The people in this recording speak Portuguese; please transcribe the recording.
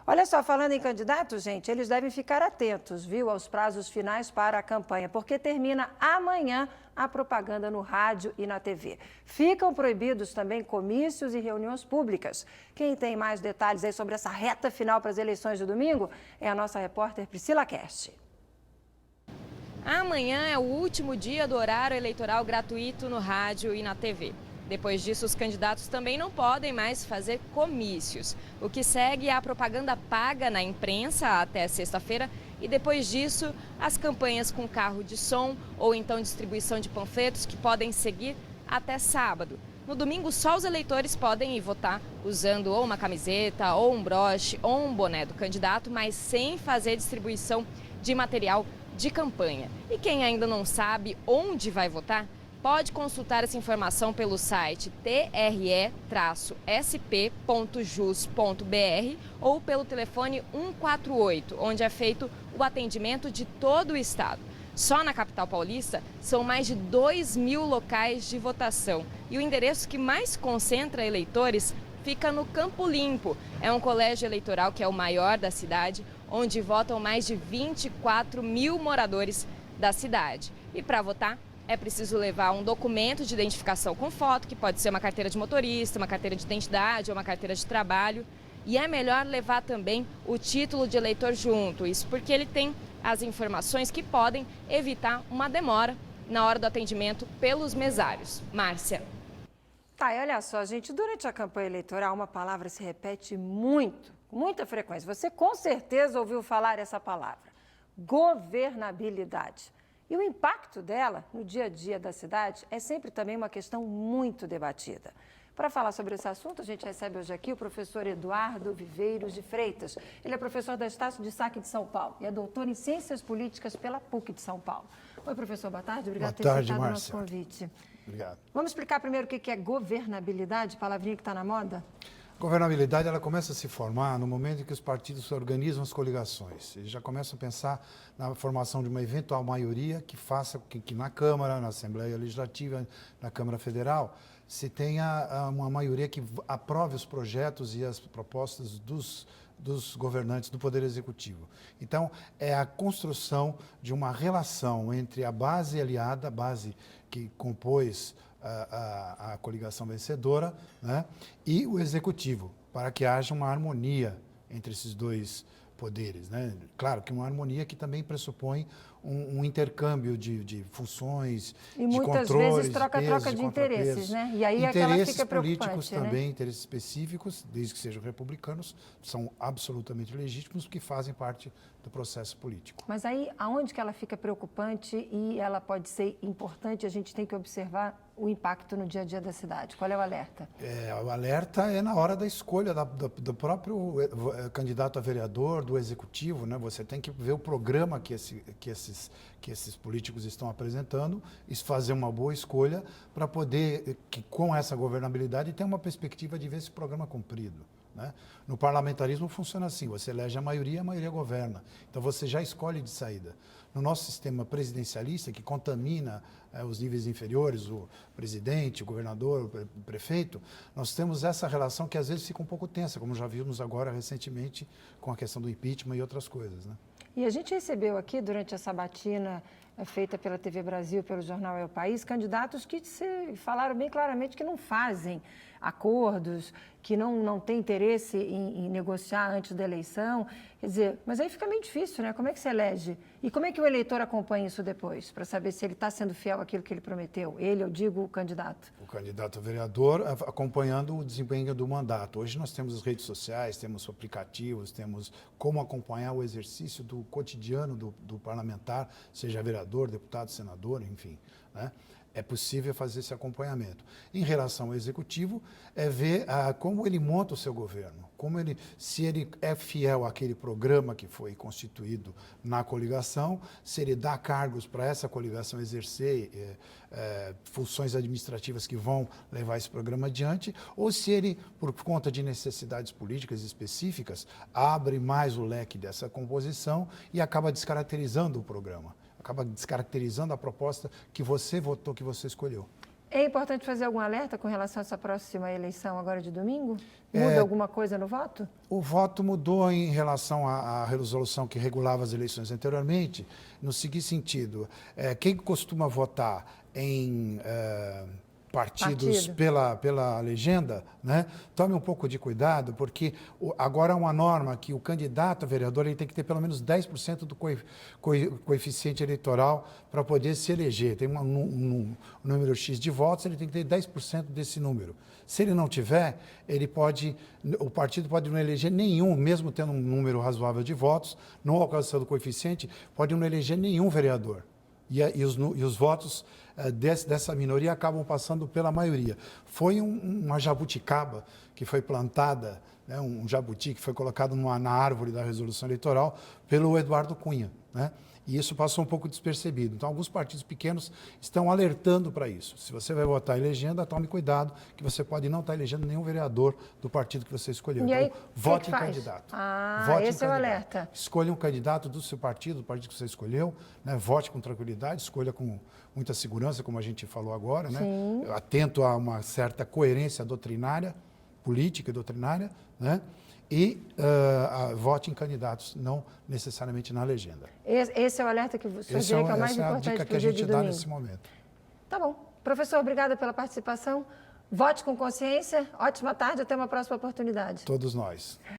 Olha só, falando em candidatos, gente, eles devem ficar atentos, viu, aos prazos finais para a campanha, porque termina amanhã a propaganda no rádio e na TV. Ficam proibidos também comícios e reuniões públicas. Quem tem mais detalhes aí sobre essa reta final para as eleições de domingo é a nossa repórter Priscila Kerst. Amanhã é o último dia do horário eleitoral gratuito no rádio e na TV. Depois disso, os candidatos também não podem mais fazer comícios. O que segue é a propaganda paga na imprensa até sexta-feira e depois disso, as campanhas com carro de som ou então distribuição de panfletos que podem seguir até sábado. No domingo, só os eleitores podem ir votar usando ou uma camiseta, ou um broche, ou um boné do candidato, mas sem fazer distribuição de material de campanha. E quem ainda não sabe onde vai votar, pode consultar essa informação pelo site tre-sp.jus.br ou pelo telefone 148, onde é feito o atendimento de todo o estado. Só na capital paulista são mais de 2.000 locais de votação e o endereço que mais concentra eleitores fica no Campo Limpo. É um colégio eleitoral que é o maior da cidade, onde votam mais de 24.000 moradores da cidade. E para votar, é preciso levar um documento de identificação com foto, que pode ser uma carteira de motorista, uma carteira de identidade ou uma carteira de trabalho. E é melhor levar também o título de eleitor junto, isso porque ele tem as informações que podem evitar uma demora na hora do atendimento pelos mesários. Márcia. Tá, e olha só, gente, durante a campanha eleitoral uma palavra se repete muito, com muita frequência. Você com certeza ouviu falar essa palavra, governabilidade. E o impacto dela no dia a dia da cidade é sempre também uma questão muito debatida. Para falar sobre esse assunto, a gente recebe hoje aqui o professor Eduardo Viveiros de Freitas. Ele é professor da Estácio de Sá de São Paulo e é doutor em Ciências Políticas pela PUC de São Paulo. Oi, professor, boa tarde. Obrigado por ter aceitado o nosso convite. Obrigado. Vamos explicar primeiro o que é governabilidade, palavrinha que está na moda? Governabilidade, ela começa a se formar no momento em que os partidos organizam as coligações. Eles já começam a pensar na formação de uma eventual maioria que faça que na Câmara, na Assembleia Legislativa, na Câmara Federal, se tenha uma maioria que aprove os projetos e as propostas dos governantes do Poder Executivo. Então, é a construção de uma relação entre a base aliada, a base que compôs a coligação vencedora, né, e o executivo, para que haja uma harmonia entre esses dois poderes, né? Claro que uma harmonia que também pressupõe um intercâmbio de funções, e de muitas controles, vezes troca de interesses, né? E aí interesses fica políticos né? também, interesses específicos, desde que sejam republicanos, são absolutamente legítimos porque fazem parte do processo político. Mas aí, aonde que ela fica preocupante e ela pode ser importante, a gente tem que observar o impacto no dia a dia da cidade? Qual é o alerta? O alerta é na hora da escolha do próprio candidato a vereador, do executivo, né? Você tem que ver o programa que esses políticos estão apresentando e fazer uma boa escolha para poder, com essa governabilidade, ter uma perspectiva de ver esse programa cumprido, né? No parlamentarismo funciona assim, você elege a maioria governa. Então você já escolhe de saída. No nosso sistema presidencialista, que contamina os níveis inferiores, o presidente, o governador, o prefeito, nós temos essa relação que às vezes fica um pouco tensa, como já vimos agora recentemente com a questão do impeachment e outras coisas, né? E a gente recebeu aqui, durante a sabatina feita pela TV Brasil, pelo jornal É o País, candidatos que falaram bem claramente que não fazem acordos, que não têm interesse em negociar antes da eleição. Quer dizer, mas aí fica meio difícil, né? Como é que se elege? E como é que o eleitor acompanha isso depois, para saber se ele está sendo fiel àquilo que ele prometeu? Ele, eu digo, o candidato. O candidato a vereador acompanhando o desempenho do mandato. Hoje nós temos as redes sociais, temos aplicativos, temos como acompanhar o exercício do cotidiano do parlamentar, seja vereador, deputado, senador, enfim, né? É possível fazer esse acompanhamento. Em relação ao executivo, é ver como ele monta o seu governo, se ele é fiel àquele programa que foi constituído na coligação, se ele dá cargos para essa coligação exercer funções administrativas que vão levar esse programa adiante, ou se ele, por conta de necessidades políticas específicas, abre mais o leque dessa composição e acaba descaracterizando o programa. Acaba descaracterizando a proposta que você votou, que você escolheu. É importante fazer algum alerta com relação a essa próxima eleição agora de domingo? Muda alguma coisa no voto? O voto mudou em relação à resolução que regulava as eleições anteriormente, no seguinte sentido, quem costuma votar em partidos pela legenda, né, tome um pouco de cuidado, porque agora há uma norma que o candidato a vereador ele tem que ter pelo menos 10% do coeficiente eleitoral para poder se eleger. Tem um número X de votos, ele tem que ter 10% desse número. Se ele não tiver, o partido pode não eleger nenhum, mesmo tendo um número razoável de votos, não alcançando o coeficiente, pode não eleger nenhum vereador. E os votos dessa minoria acabam passando pela maioria. Foi uma jabuticaba que foi plantada, né, um jabuti que foi colocado na árvore da resolução eleitoral pelo Eduardo Cunha, né? E isso passou um pouco despercebido. Então, alguns partidos pequenos estão alertando para isso. Se você vai votar em legenda, tome cuidado, que você pode não estar elegendo nenhum vereador do partido que você escolheu. E aí, então, vote em candidato. Vote esse é o alerta. Escolha um candidato do seu partido, do partido que você escolheu, né? Vote com tranquilidade, escolha com muita segurança, como a gente falou agora, né? Atento a uma certa coerência doutrinária, política e doutrinária, né? E vote em candidatos, não necessariamente na legenda. Esse é o alerta que você diria que é o mais importante para o dia de domingo. Essa é a dica que a gente dá nesse momento. Tá bom. Professor, obrigada pela participação. Vote com consciência. Ótima tarde, até uma próxima oportunidade. Todos nós.